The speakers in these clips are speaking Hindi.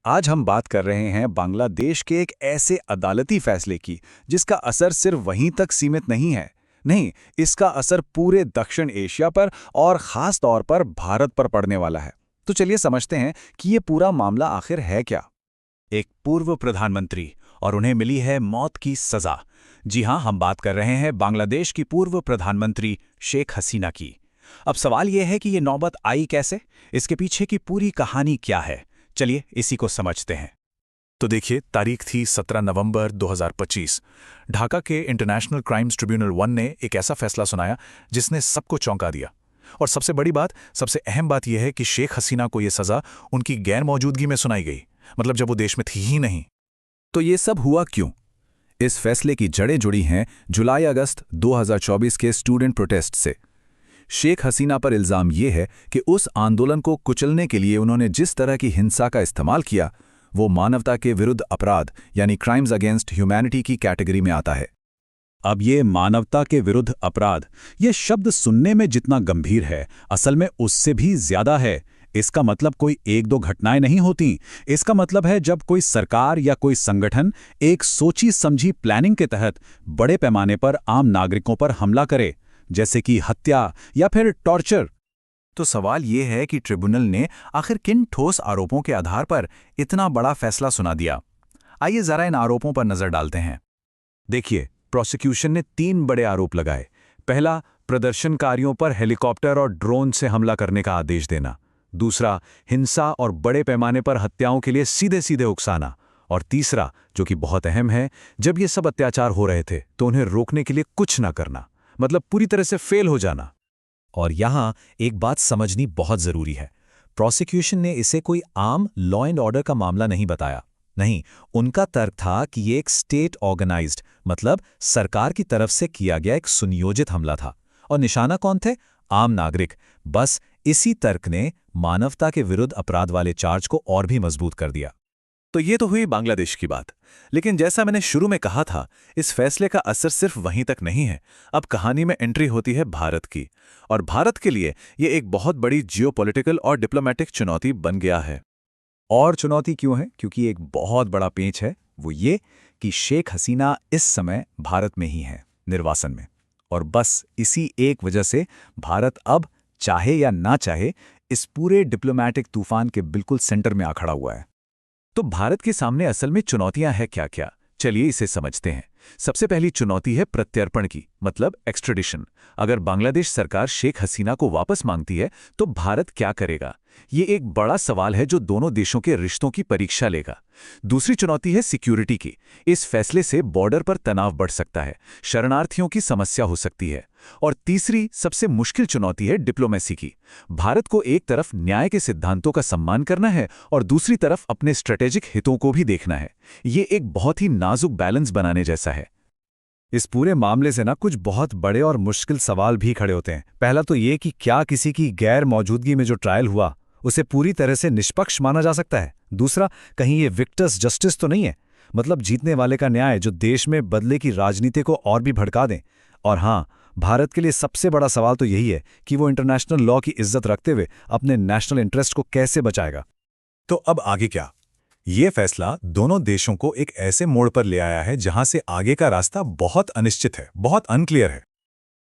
आज हम बात कर रहे हैं बांग्लादेश के एक ऐसे अदालती फैसले की जिसका असर सिर्फ वहीं तक सीमित नहीं है। नहीं, इसका असर पूरे दक्षिण एशिया पर और ख़ास तौर पर भारत पर पड़ने वाला है। तो चलिए समझते हैं कि ये पूरा मामला आखिर है क्या। एक पूर्व प्रधानमंत्री और उन्हें मिली है मौत की सज़ा। जी हाँ, हम बात कर रहे हैं बांग्लादेश की पूर्व प्रधानमंत्री शेख हसीना की। अब सवाल यह है कि ये नौबत आई कैसे, इसके पीछे की पूरी कहानी क्या है। चलिए इसी को समझते हैं। तो देखिए, तारीख थी 17 नवंबर 2025। ढाका के इंटरनेशनल क्राइम्स ट्रिब्यूनल 1 ने एक ऐसा फैसला सुनाया जिसने सबको चौंका दिया। और सबसे बड़ी बात, सबसे अहम बात यह है कि शेख हसीना को यह सज़ा उनकी गैर मौजूदगी में सुनाई गई, मतलब जब वो देश में थी ही नहीं। तो ये सब हुआ क्यों? इस फैसले की जड़ें जुड़ी हैं जुलाई-अगस्त 2024 के स्टूडेंट प्रोटेस्ट से। शेख हसीना पर इल्ज़ाम ये है कि उस आंदोलन को कुचलने के लिए उन्होंने जिस तरह की हिंसा का इस्तेमाल किया, वो मानवता के विरुद्ध अपराध यानी क्राइम्स अगेंस्ट ह्यूमैनिटी की कैटेगरी में आता है। अब ये मानवता के विरुद्ध अपराध, ये शब्द सुनने में जितना गंभीर है, असल में उससे भी ज्यादा है। इसका मतलब कोई एक दो घटनाएं नहीं होती। इसका मतलब है जब कोई सरकार या कोई संगठन एक सोची समझी प्लानिंग के तहत बड़े पैमाने पर आम नागरिकों पर हमला करे, जैसे कि हत्या या फिर टॉर्चर। तो सवाल ये है कि ट्रिब्यूनल ने आखिर किन ठोस आरोपों के आधार पर इतना बड़ा फैसला सुना दिया। आइए जरा इन आरोपों पर नजर डालते हैं। देखिए, प्रोसिक्यूशन ने 3 बड़े आरोप लगाए। पहला, प्रदर्शनकारियों पर हेलीकॉप्टर और ड्रोन से हमला करने का आदेश देना। दूसरा, हिंसा और बड़े पैमाने पर हत्याओं के लिए सीधे सीधे उकसाना। और तीसरा, जो कि बहुत अहम है, जब ये सब अत्याचार हो रहे थे तो उन्हें रोकने के लिए कुछ ना करना, मतलब पूरी तरह से फेल हो जाना। और यहां एक बात समझनी बहुत जरूरी है। प्रोसिक्यूशन ने इसे कोई आम लॉ एंड ऑर्डर का मामला नहीं बताया। नहीं, उनका तर्क था कि ये एक स्टेट ऑर्गेनाइज्ड, मतलब सरकार की तरफ से किया गया एक सुनियोजित हमला था। और निशाना कौन थे? आम नागरिक। बस इसी तर्क ने मानवता के विरुद्ध अपराध वाले चार्ज को और भी मजबूत कर दिया। तो ये तो हुई बांग्लादेश की बात। लेकिन जैसा मैंने शुरू में कहा था, इस फैसले का असर सिर्फ वहीं तक नहीं है। अब कहानी में एंट्री होती है भारत की। और भारत के लिए ये एक बहुत बड़ी जियोपॉलिटिकल और डिप्लोमेटिक चुनौती बन गया है। और चुनौती क्यों है? क्योंकि एक बहुत बड़ा पेंच है, वो ये कि शेख हसीना इस समय भारत में ही है, निर्वासन में। और बस इसी एक वजह से भारत अब, चाहे या ना चाहे, इस पूरे डिप्लोमेटिक तूफान के बिल्कुल सेंटर में आ खड़ा हुआ है। तो भारत के सामने असल में चुनौतियां हैं क्या क्या? चलिए इसे समझते हैं। सबसे पहली चुनौती है प्रत्यर्पण की, मतलब एक्स्ट्रेडिशन। अगर बांग्लादेश सरकार शेख हसीना को वापस मांगती है तो भारत क्या करेगा? ये एक बड़ा सवाल है जो दोनों देशों के रिश्तों की परीक्षा लेगा। दूसरी चुनौती है सिक्योरिटी की। इस फैसले से बॉर्डर पर तनाव बढ़ सकता है, शरणार्थियों की समस्या हो सकती है। और तीसरी सबसे मुश्किल चुनौती है डिप्लोमेसी की। भारत को एक तरफ न्याय के सिद्धांतों का सम्मान करना है और दूसरी तरफ अपने स्ट्रेटेजिक हितों को भी देखना है। ये एक बहुत ही नाजुक बैलेंस बनाने जैसा है। इस पूरे मामले से ना कुछ बहुत बड़े और मुश्किल सवाल भी खड़े होते हैं। पहला तो ये कि क्या किसी की गैर मौजूदगी में जो ट्रायल हुआ उसे पूरी तरह से निष्पक्ष माना जा सकता है? दूसरा, कहीं ये विक्टर्स जस्टिस तो नहीं है, मतलब जीतने वाले का न्याय जो देश में बदले की राजनीति को और भी भड़का दें। और हाँ, भारत के लिए सबसे बड़ा सवाल तो यही है कि वो इंटरनेशनल लॉ की इज्जत रखते हुए अपने नेशनल इंटरेस्ट को कैसे बचाएगा। तो अब आगे क्या? ये फैसला दोनों देशों को एक ऐसे मोड़ पर ले आया है जहां से आगे का रास्ता बहुत अनिश्चित है, बहुत अनक्लियर है।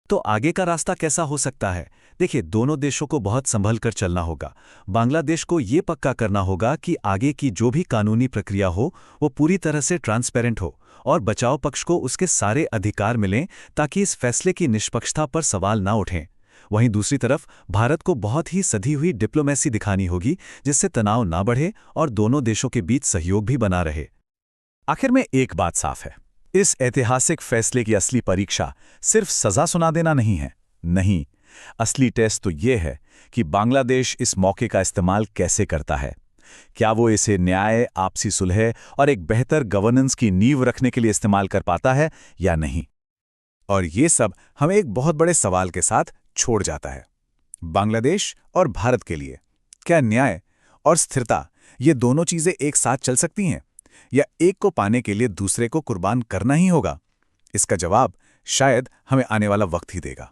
तो आगे का रास्ता कैसा हो सकता है? देखिए, दोनों देशों को बहुत संभल कर चलना होगा। बांग्लादेश को ये पक्का करना होगा कि आगे की जो भी कानूनी प्रक्रिया हो वो पूरी तरह से ट्रांसपेरेंट हो और बचाव पक्ष को उसके सारे अधिकार मिलें ताकि इस फैसले की निष्पक्षता पर सवाल ना उठें। वहीं दूसरी तरफ भारत को बहुत ही सधी हुई डिप्लोमेसी दिखानी होगी जिससे तनाव ना बढ़े और दोनों देशों के बीच सहयोग भी बना रहे। आखिर में एक बात साफ है, इस ऐतिहासिक फैसले की असली परीक्षा सिर्फ सजा सुना देना नहीं है। नहीं, असली टेस्ट तो ये है कि बांग्लादेश इस मौके का इस्तेमाल कैसे करता है। क्या वो इसे न्याय, आपसी सुलह और एक बेहतर गवर्नेंस की नींव रखने के लिए इस्तेमाल कर पाता है या नहीं? और ये सब हमें एक बहुत बड़े सवाल के साथ छोड़ जाता है। बांग्लादेश और भारत के लिए क्या न्याय और स्थिरता, ये दोनों चीजें एक साथ चल सकती हैं, या एक को पाने के लिए दूसरे को कुर्बान करना ही होगा? इसका जवाब शायद हमें आने वाला वक्त ही देगा।